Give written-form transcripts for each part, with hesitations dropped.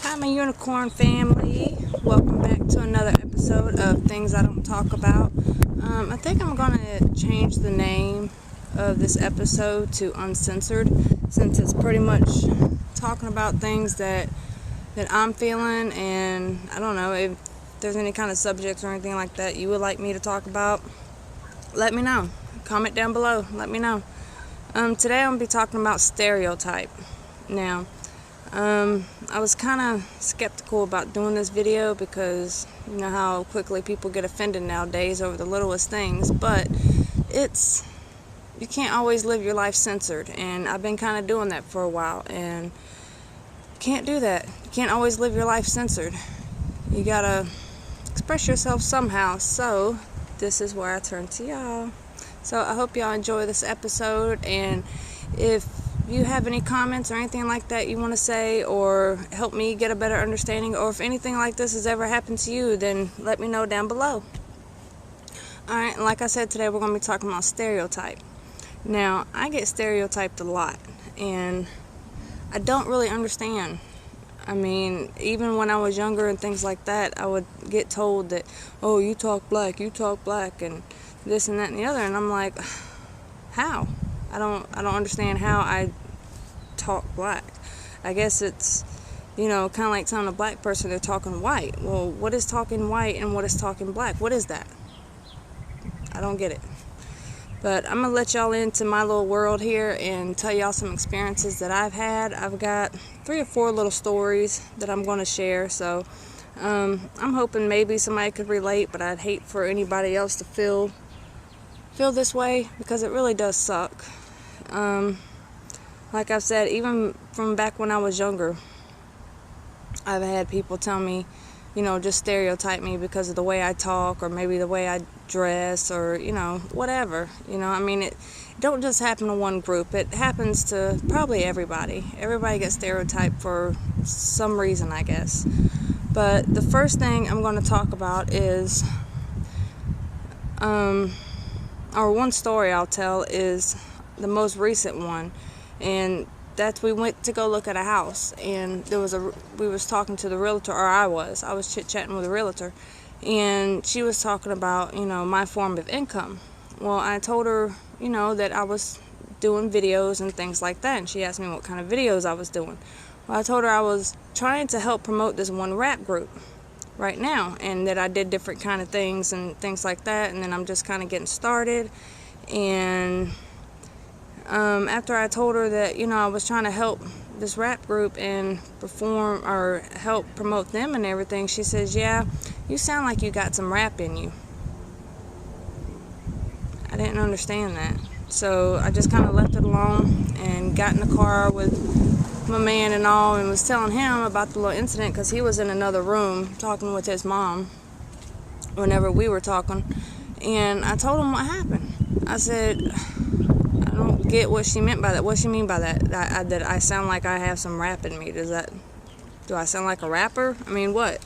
Hi, my unicorn family. Welcome back to another episode of Things I Don't Talk About. I think I'm going to change the name of this episode to Uncensored, since it's pretty much talking about things that I'm feeling, and I don't know if there's any kind of subjects or anything like that you would like me to talk about. Let me know. Comment down below. Let me know. Today I'm going to be talking about stereotype. Now, I was kind of skeptical about doing this video because you know how quickly people get offended nowadays over the littlest things, but you can't always live your life censored, and I've been kind of doing that for a while, and you can't do that. You can't always live your life censored. You gotta express yourself somehow, so this is where I turn to y'all. So I hope y'all enjoy this episode, and if you have any comments or anything like that you want to say or help me get a better understanding, or if anything like this has ever happened to you, then let me know down below. Alright, and like I said, today we're going to be talking about stereotype. Now, I get stereotyped a lot, and I don't really understand. I mean, even when I was younger and things like that, I would get told that, oh, you talk black, and this and that and the other, and I'm like, how? I don't understand how I talk black. I guess it's, kind of like telling a black person they're talking white. Well, what is talking white and what is talking black? What is that? I don't get it. But I'm going to let y'all into my little world here and tell y'all some experiences that I've had. I've got 3 or 4 little stories that I'm going to share. So I'm hoping maybe somebody could relate, but I'd hate for anybody else to feel this way, because it really does suck. Like I've said, even from back when I was younger, I've had people tell me, just stereotype me because of the way I talk, or maybe the way I dress, or whatever. I mean, it don't just happen to one group. It happens to probably everybody. Everybody gets stereotyped for some reason, I guess. But the first thing I'm going to talk about is or one story I'll tell is the most recent one, and that's we went to go look at a house, and we was talking to the realtor, or I was chit-chatting with a realtor, and she was talking about, my form of income. Well, I told her, that I was doing videos and things like that, and she asked me what kind of videos I was doing. Well, I told her I was trying to help promote this one rap group right now, and that I did different kind of things and things like that, and then I'm just kind of getting started. And after I told her that I was trying to help this rap group and perform or help promote them and everything, she says, yeah, you sound like you got some rap in you. I didn't understand that, so I just kind of left it alone and got in the car with my man and all, and was telling him about the little incident, because he was in another room talking with his mom whenever we were talking, and I told him what happened. I said, I don't get what she meant by that. What she mean by that? That I sound like I have some rap in me. Do I sound like a rapper? I mean, what?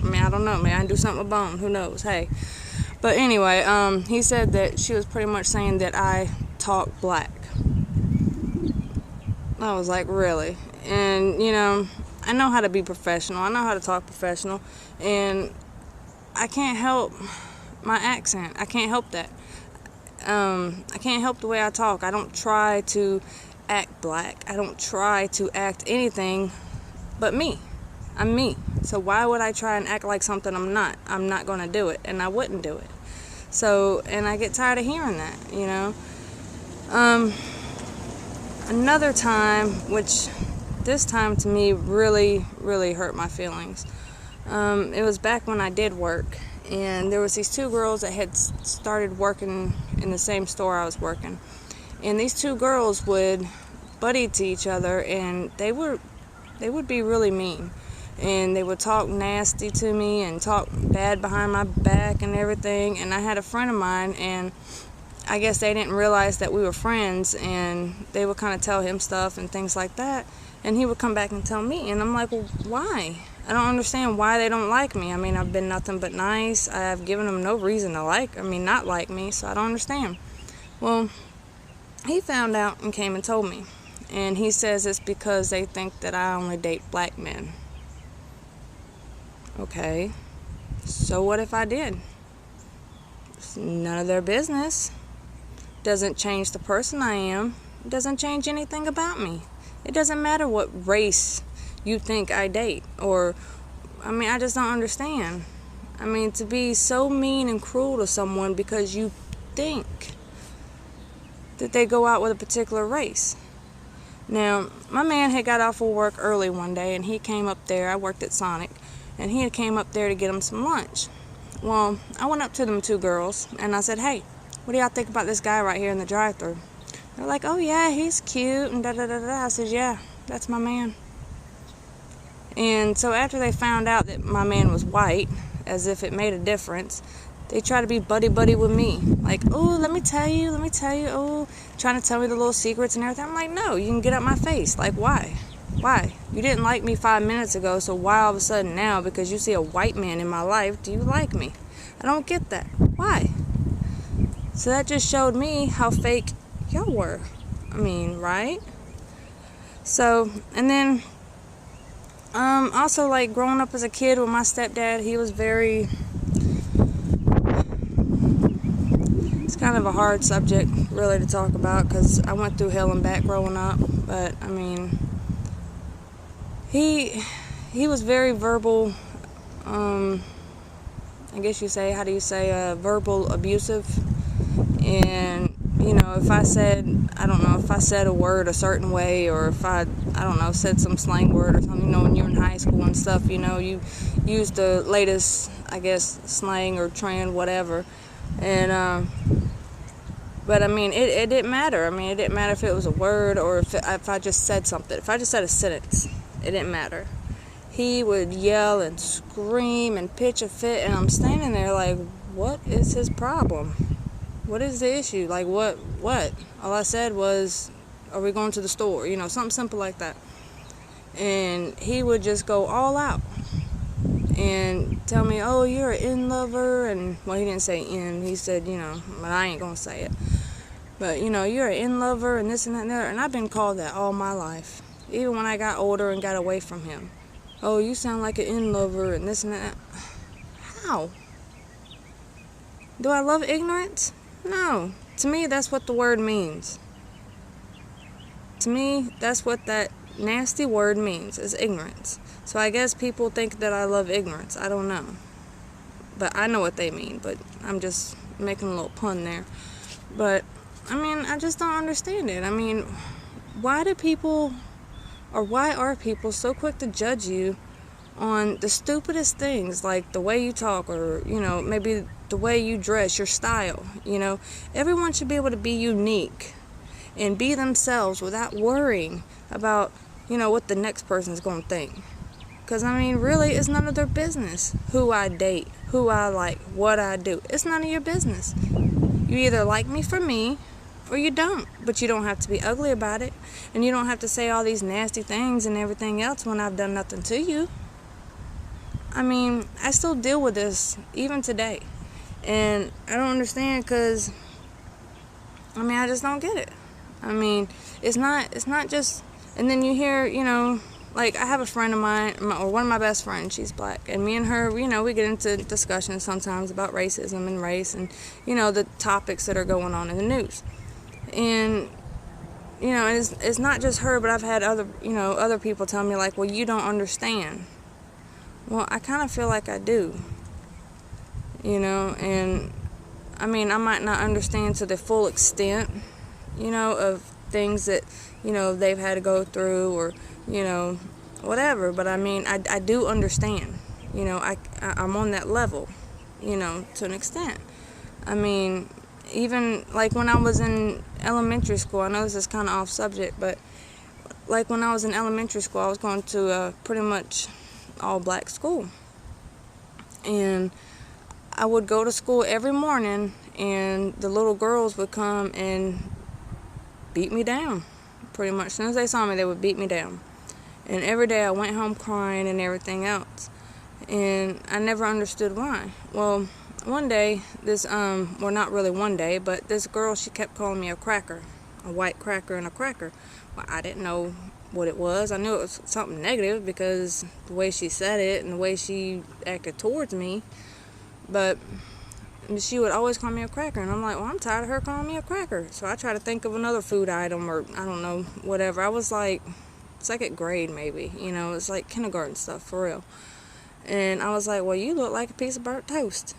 I mean, I don't know. Maybe I do something with bone. Who knows? Hey. But anyway, he said that she was pretty much saying that I talk black. I was like, really? And, I know how to be professional. I know how to talk professional. And I can't help my accent. I can't help that. I can't help the way I talk. I don't try to act black. I don't try to act anything but me. I'm me. So why would I try and act like something I'm not? I'm not going to do it, and I wouldn't do it. So, and I get tired of hearing that, Another time, which this time to me really, really hurt my feelings. It was back when I did work, and there was these 2 girls that had started working in the same store I was working. And these 2 girls would buddy to each other, and they would be really mean. And they would talk nasty to me and talk bad behind my back and everything. And I had a friend of mine, and I guess they didn't realize that we were friends, and they would kind of tell him stuff and things like that, and he would come back and tell me, and I'm like, well, why? I don't understand why they don't like me. I mean, I've been nothing but nice. I've given them no reason to not like me, so I don't understand. Well, he found out and came and told me, and he says it's because they think that I only date black men. Okay, so what if I did? It's none of their business. Doesn't change the person I am. It doesn't change anything about me. It doesn't matter what race you think I date, or, I just don't understand. To be so mean and cruel to someone because you think that they go out with a particular race. Now, my man had got off of work early one day, and he came up there. I worked at Sonic, and he had came up there to get him some lunch. Well, I went up to them two girls, and I said, "Hey, what do y'all think about this guy right here in the drive-thru?" They're like, "Oh yeah, he's cute," and da-da-da-da. I said, "Yeah, that's my man." And so after they found out that my man was white, as if it made a difference, they try to be buddy-buddy with me. Like, "Oh, let me tell you, oh," trying to tell me the little secrets and everything. I'm like, "No, you can get out my face." Like, why? Why? You didn't like me 5 minutes ago, so why all of a sudden now, because you see a white man in my life, do you like me? I don't get that. Why? So that just showed me how fake y'all were. Right? So, and then, also, like, growing up as a kid with my stepdad, he was very, it's kind of a hard subject, really, to talk about, because I went through hell and back growing up, but, he was very verbal, I guess you say, how do you say, verbal abusive. And, if I said, if I said a word a certain way, or if I said some slang word or something, when you're in high school and stuff, you use the latest, I guess, slang or trend, whatever. And, but it didn't matter. It didn't matter if it was a word or if I just said something. If I just said a sentence, it didn't matter. He would yell and scream and pitch a fit, and I'm standing there like, what is his problem? What is the issue? Like, what? All I said was, are we going to the store? Something simple like that. And he would just go all out and tell me, "Oh, you're an in lover," and, well, he didn't say in, he said, but I ain't gonna say it. But, you're an in lover and this and that and that, and I've been called that all my life. Even when I got older and got away from him. "Oh, you sound like an in lover and this and that." How? Do I love ignorance? No. To me, that's what the word means. To me, that's what that nasty word means, is ignorance. So I guess people think that I love ignorance. I don't know. But I know what they mean, but I'm just making a little pun there. But, I just don't understand it. Why are people so quick to judge you on the stupidest things, like the way you talk, or, maybe the way you dress, your style? Everyone should be able to be unique and be themselves without worrying about, what the next person's going to think. Because, really, it's none of their business who I date, who I like, what I do. It's none of your business. You either like me for me, or you don't. But you don't have to be ugly about it. And you don't have to say all these nasty things and everything else when I've done nothing to you. I still deal with this even today. And I don't understand, because, I just don't get it. It's not just, and then you hear, like, I have a friend of mine, or one of my best friends, she's black, and me and her, we get into discussions sometimes about racism and race, and, the topics that are going on in the news. And, it's not just her, but I've had other people tell me, like, "Well, you don't understand." Well, I kind of feel like I do, and, I might not understand to the full extent, of things that, they've had to go through, or, whatever, but I do understand, I'm on that level, to an extent. Even, like, when I was in elementary school, I know this is kind of off subject, but, like, when I was in elementary school, I was going to a pretty much all-black school, and I would go to school every morning, and the little girls would come and beat me down, pretty much. As soon as they saw me, they would beat me down. And every day I went home crying and everything else. And I never understood why. Well, one day, well, not really one day, but this girl, she kept calling me a cracker, a white cracker and a cracker. Well, I didn't know what it was. I knew it was something negative because the way she said it and the way she acted towards me. But she would always call me a cracker, and I'm like, well, I'm tired of her calling me a cracker. So I try to think of another food item, or I don't know, whatever. I was like second grade maybe, it's like kindergarten stuff for real. And I was like, well, you look like a piece of burnt toast.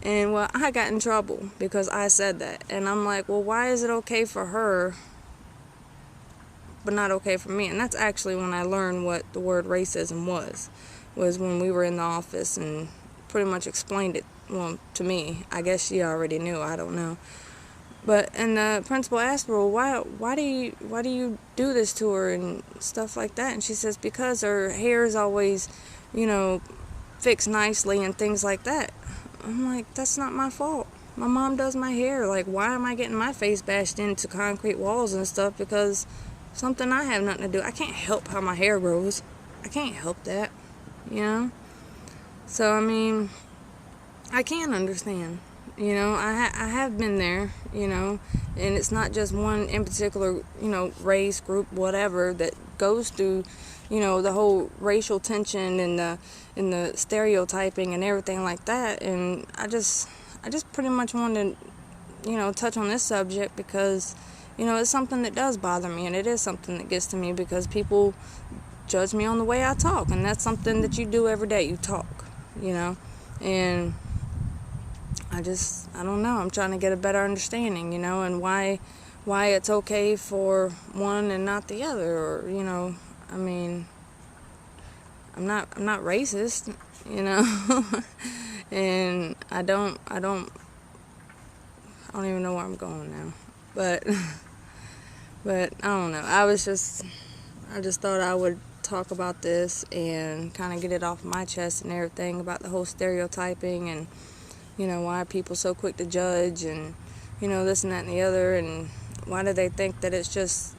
And well, I got in trouble because I said that. And I'm like, well, why is it okay for her but not okay for me? And that's actually when I learned what the word racism was when we were in the office and pretty much explained it, well, to me. I guess she already knew, I don't know. But, and the principal asked her, well, why do you do this to her and stuff like that? And she says, because her hair is always, fixed nicely and things like that. I'm like, that's not my fault. My mom does my hair. Like, why am I getting my face bashed into concrete walls and stuff because something I have nothing to do? I can't help how my hair grows. I can't help that, So, I mean, I can understand. I have been there, and it's not just one in particular, race, group, whatever, that goes through, the whole racial tension and the stereotyping and everything like that. And I just pretty much wanted to, touch on this subject because, it's something that does bother me, and it is something that gets to me because people judge me on the way I talk, and that's something that you do every day. You talk, and I don't know. I'm trying to get a better understanding, and why it's okay for one and not the other, or, I mean, I'm not racist, and I don't even know where I'm going now, but I don't know. I just thought I would talk about this and kind of get it off my chest and everything about the whole stereotyping and why are people so quick to judge and, this and that and the other, and why do they think that it's just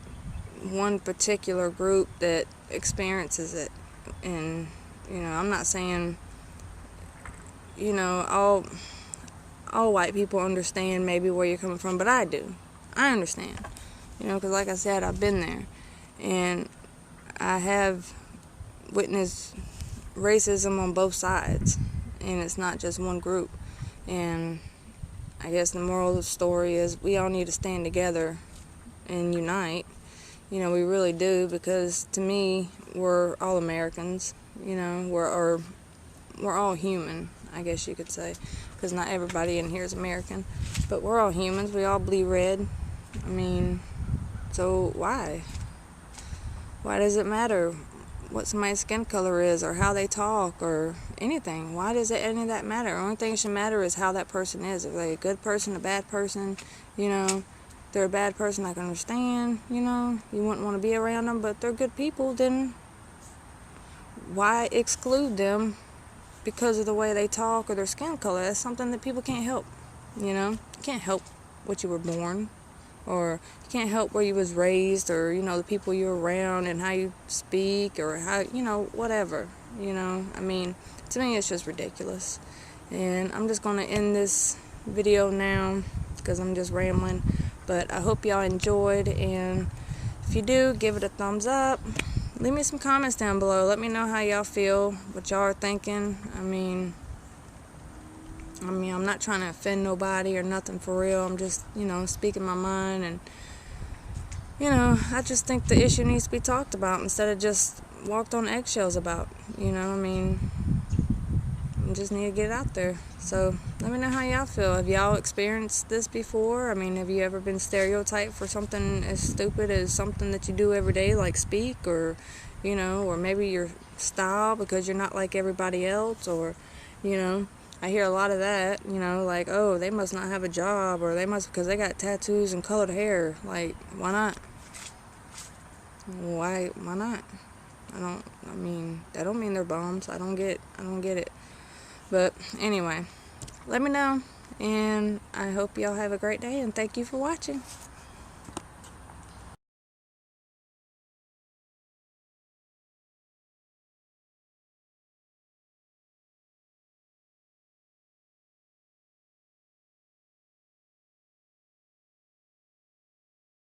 one particular group that experiences it? And, I'm not saying, all white people understand maybe where you're coming from, but I do. I understand, because like I said, I've been there, and I have witnessed racism on both sides, and it's not just one group. And I guess the moral of the story is we all need to stand together and unite. We really do, because to me, we're all Americans. We're all human, I guess you could say, because not everybody in here is American, but we're all humans. We all bleed red. I mean, so why? Why does it matter what somebody's skin color is or how they talk or anything? Why does any of that matter? The only thing that should matter is how that person is. If they're a good person, a bad person, they're a bad person, I can understand, you wouldn't want to be around them, but if they're good people, then why exclude them because of the way they talk or their skin color? That's something that people can't help, You can't help what you were born, or you can't help where you was raised, or, the people you're around and how you speak, or how, whatever, I mean, to me, it's just ridiculous. And I'm just going to end this video now because I'm just rambling, but I hope y'all enjoyed, and if you do, give it a thumbs up. Leave me some comments down below. Let me know how y'all feel, what y'all are thinking. I mean, I'm not trying to offend nobody or nothing, for real. I'm just, speaking my mind, and, I just think the issue needs to be talked about instead of just walked on eggshells about, I mean, I just need to get it out there. So, let me know how y'all feel. Have y'all experienced this before? I mean, have you ever been stereotyped for something as stupid as something that you do every day, like speak, or, or maybe your style because you're not like everybody else, or, I hear a lot of that, like, oh, they must not have a job, or they must, because they got tattoos and colored hair. Like, why not? Why not? That don't mean they're bums. I don't get it. But anyway, let me know, and I hope y'all have a great day, and thank you for watching.